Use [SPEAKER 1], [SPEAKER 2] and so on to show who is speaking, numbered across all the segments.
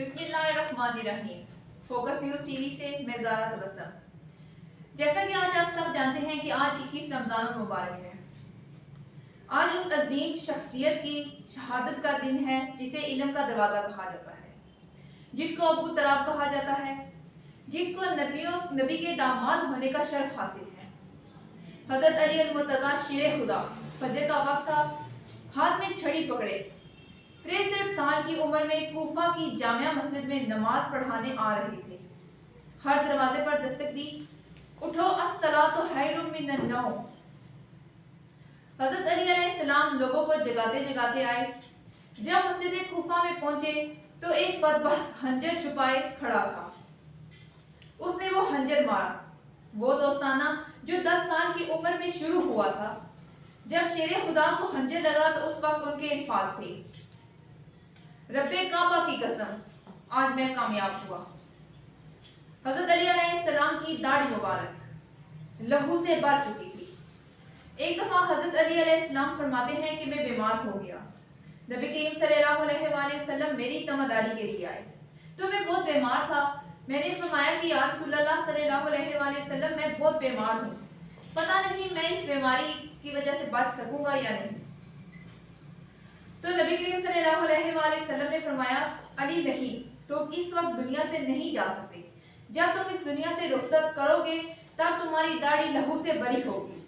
[SPEAKER 1] बिस्मिल्लाहिर्रहमानिर्रहीम। Focus news TV से मैं ज़ारा तबस्सुम। जैसा कि आज आप सब जानते हैं कि आज 21 रमज़ान मुबारक है। आज उस अजीम शख्सियत की शहादत का दिन है जिसे इल्म का दरवाज़ा कहा जाता है, जिसको अबू तराब कहा जाता है, जिसको नबी के दामाद होने का शर्फ हासिल है। हज़रत अली अल-मुर्तज़ा शेर खुदा फजर का वक्त था, हाथ में छड़ी पकड़े 63 साल की उम्र में कूफा की जामिया मस्जिद में नमाज पढ़ाने आ रहे थे। हर दरवाजे पर दस्तक दी, उठो अस्सलातु खैरुम मिनन नौम। हज़रत अली अलैहिस्सलाम लोगों को जगाते जगाते आए। जब मस्जिद कूफा में पहुंचे तो एक बदबख्त खंजर छुपाए खड़ा था। उसने वो खंजर मारा, वो दोस्ताना जो 10 साल की उम्र में शुरू हुआ था। जब शेर खुदा को खंजर लगा तो उस वक्त उनके अल्फाज थे, रब्बे काबा की कसम, आज मैं कामयाब हुआ। हज़रत अली अलैहिस्सलाम की दाढ़ी मुबारक लहू से भर चुकी थी। एक दफा हज़रत अली अलैहिस्सलाम फरमाते हैं कि मैं बीमार हो गया। नबी करीम सल्लल्लाहु अलैहि वसल्लम मेरी तमदारी के लिए आए तो मैं बहुत बीमार था। मैंने फरमाया कि या रसूलल्लाह सल्लल्लाहु अलैहि वसल्लम मैं बहुत बीमार हूँ, पता नहीं मैं इस बीमारी की वजह से बच सकूंगा या नहीं। तो नबी करीम सल्लल्लाहु अलैहि वसल्लम ने फरमाया, अली नहीं, तुम इस वक्त दुनिया से नहीं जा सकते। जब तुम इस दुनिया से रुखसत करोगे तब तुम्हारी दाढ़ी लहू से भरी होगी।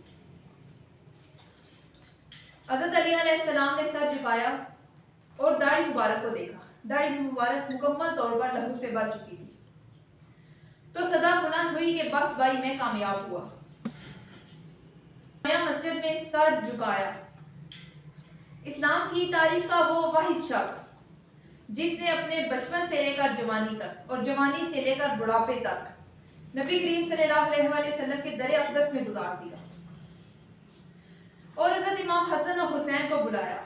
[SPEAKER 1] हज़रत अली अलैहिस्सलाम ने सर झुकाया और दाढ़ी मुबारक को देखा। दाढ़ी मुबारक मुकम्मल तौर पर लहू से भर चुकी थी। तो सदा बुलंद हुई कि बस भाई मैं कामयाब हुआ। मस्जिद में सर झुकाया। इस्लाम की तारीख का वो वाहिद शख्स जिसने अपने बचपन से लेकर जवानी तक और जवानी से लेकर बुढ़ापे तक नबी करीम सल्लल्लाहु अलैहि वसल्लम के दर अक़दस में गुजार दिया और हज़रत इमाम हसन और हुसैन को बुलाया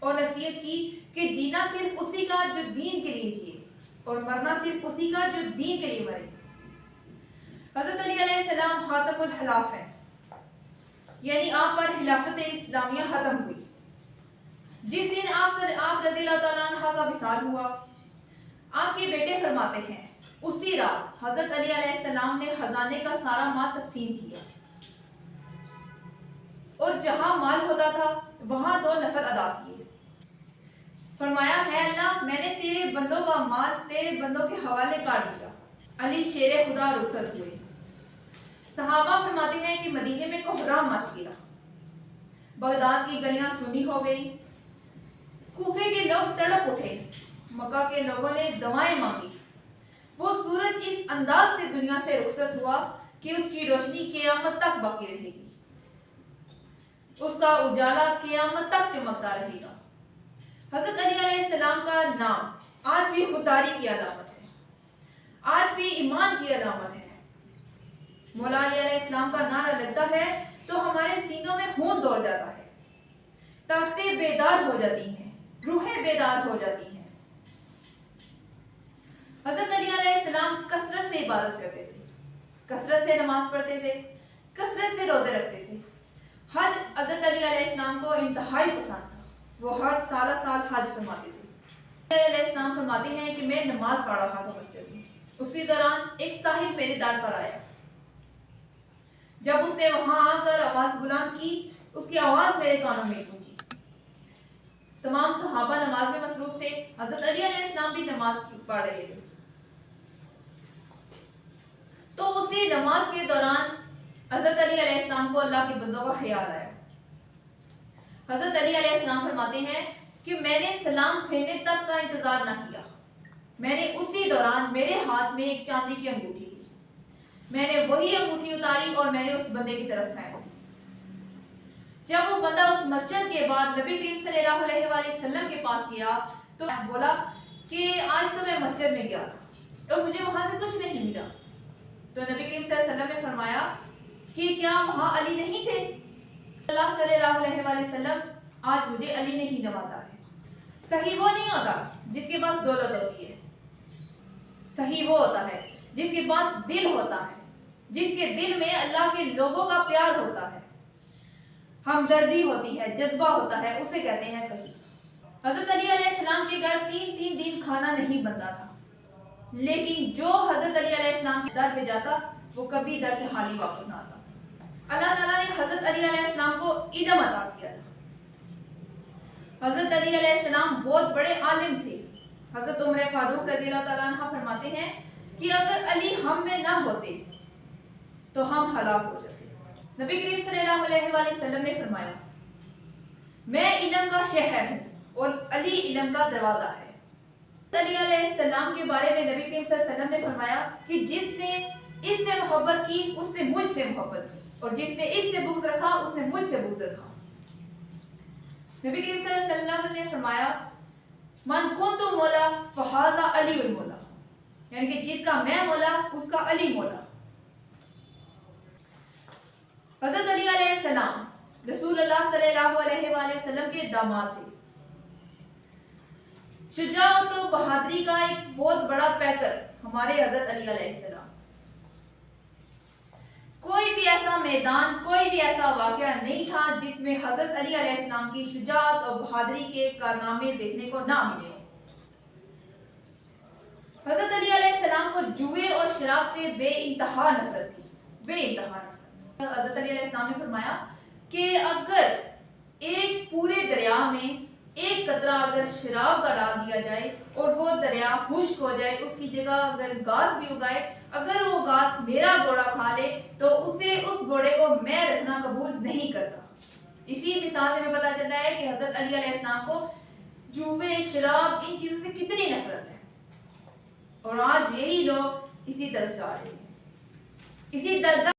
[SPEAKER 1] और नसीहत की कि जीना सिर्फ उसी का जो दीन के लिए जिए और मरना सिर्फ उसी का जो दीन के लिए मरे। हज़रत अली अलैहिस्सलाम खातमुल खिलाफ हैं, यानी आप पर खिलाफत इस्लामिया खत्म हुई। जिस दिन आप रज़ियल्लाहु तआला अन्हा का विसाल हुआ, आपके बेटे फरमाते हैं उसी रात हज़रत अली अलैहिस्सलाम ने खजाने का सारा माल तकसीम किया और जहां माल होता था वहां 2 नफल अदा किए। फरमाया, है अल्लाह, मैंने तेरे बंदों का माल तेरे बंदों के हवाले कर दिया। अली शेर खुदा रुखसत हुए। सहाबा फरमाते हैं कि मदीने में कोहराम मच गया, बगदाद की गलियां सुनी हो गई, कूफे के लोग तड़प उठे, मक्का के लोगों ने दवाएं मांगी। वो सूरज इस अंदाज से दुनिया से रुखसत हुआ कि उसकी रोशनी क़यामत तक बाकी रहेगी, उसका उजाला क़यामत तक चमकता रहेगा। हज़रत अली अलैहिस्सलाम का नाम आज भी खुददारी की अलामत है, आज भी ईमान की अलामत है। मौला अली अलैहिस्सलाम का नारा लगता है तो हमारे सीनों में खून दौड़ जाता है, ताकतें बेदार हो जाती हैं, रूहें बेदार हो जाती हैं। हज़रत अली अलैहिस्सलाम कसरत से इबादत करते थे, कसरत से नमाज पढ़ते थे, कसरत से रोजे रखते थे। हज हज़रत अली अलैहिस्सलाम को इंतहाई पसंद था, वो हर साल हज फरमाते थे। अली अलैहिस्सलाम फरमाते हैं कि मैं नमाज पढ़ रहा था मस्जिद में, उसी दौरान एक साहिब मेरे दर पर आया। जब उसने वहां आकर आवाज बुलंद की, उसकी आवाज मेरे कानों में गूंजी। तमाम सहाबा नमाज में मसरूफ थे, हज़रत अली अलैहिस्सलाम भी नमाज पढ़ रहे थे। तो उसी नमाज के दौरान हज़रत अली अलैहिस्सलाम को अल्लाह के बंदों का ख्याल आया। हज़रत अली अलैहिस्सलाम फरमाते हैं कि मैंने सलाम फेरने तक का इंतजार न किया, मैंने उसी दौरान मेरे हाथ में एक चांदी की अंगूठी थी, मैंने वही अंगूठी उतारी और मैंने उस बंदे की तरफ फेंक दी। जब वो बंदा उस मस्जिद के बाद नबी करीम सल्लल्लाहु अलैहि वसल्लम के पास गया तो बोला कि आज तो मैं मस्जिद में गया था और मुझे वहां से कुछ नहीं मिला। तो नबी करीम सल्लल्लाहु अलैहि वसल्लम ने फरमाया कि क्या वहां अली नहीं थे? अल्लाह सल्लल्लाहु अलैहि वसल्लम, आज मुझे अली नहीं नवाजा है। सही वो नहीं होता जिसके पास दौलत होती है, सही वो होता है जिसके पास दिल होता है, जिसके दिल में अल्लाह के लोगों का प्यार होता है, हमदर्दी होती है, जज्बा होता है, उसे कहते हैं सही। हजरत अली अलैहिस्सलाम के घर 3-3 दिन खाना नहीं बनता था, लेकिन जो हजरत अली अलैहिस्सलाम के दर पे जाता वो कभी दर से खाली वापस ना आता। अल्लाह ताला ने हजरत अली अलैहिस्सलाम को इल्म अता किया था। हजरत अली अलैहिस्सलाम बहुत बड़े आलिम थे। हजरत उमर फारूक रज़ियल्लाहु ताला अन्हा फरमाते हैं कि अगर अली हम में ना होते तो हम हलाक हो जाते। नबी करीम सल्लल्लाहु अलैहि वसल्लम ने फरमाया, मैं इल्म का शहर हूँ और अली इल्म का दरवाजा है। अली अलैहिस्सलाम के बारे में नबी करीम सल्लल्लाहु अलैहि वसल्लम ने फरमाया कि जिसने इससे मोहब्बत की उसने मुझसे मोहब्बत की, और जिसने इससे बुग़्ज़ रखा उसने मुझसे बुग़्ज़ रखा। नबी करीम सल्लल्लाहु अलैहि वसल्लम ने फरमाया, मन कुन्तु मौला फहाज़ा अलीउल मौला, यानी कि जिसका मैं मौला उसका अली मौला। हज़रत अली अलैहिस्सलाम रसूलुल्लाह सल्लल्लाहु अलैहि वसल्लम के दामाद थे। शुजाअत और बहादुरी का एक बहुत बड़ा पैकर हमारे हज़रत अली अलैहिस्सलाम। कोई भी ऐसा मैदान, कोई भी ऐसा वाक़या नहीं था जिसमें हज़रत अली अलैहिस्सलाम की शुजाअत और बहादुरी के कारनामे देखने को ना मिले। हज़रत अली अलैहिस्सलाम को जुए और शराब से बेइंतहा नफरत थी, बेइंतहा नफरत। हज़रत अली अलैहिस्सलाम ने फरमाया कि अगर एक पूरे दरिया में एक कतरा अगर शराब का डाल दिया जाए और वो दरिया खुश्क हो जाए, उसकी जगह अगर घास भी उगाए, अगर वो घास मेरा घोड़ा खा ले तो उसे, उस घोड़े को मैं रखना कबूल नहीं करता। इसी मिसाल में पता चलता है कि हज़रत अली अलैहिस्सलाम को जुए, शराब, इन चीजों से कितनी नफरत है, और आज यही लोग इसी तरफ जा रहे हैं, इसी दलदल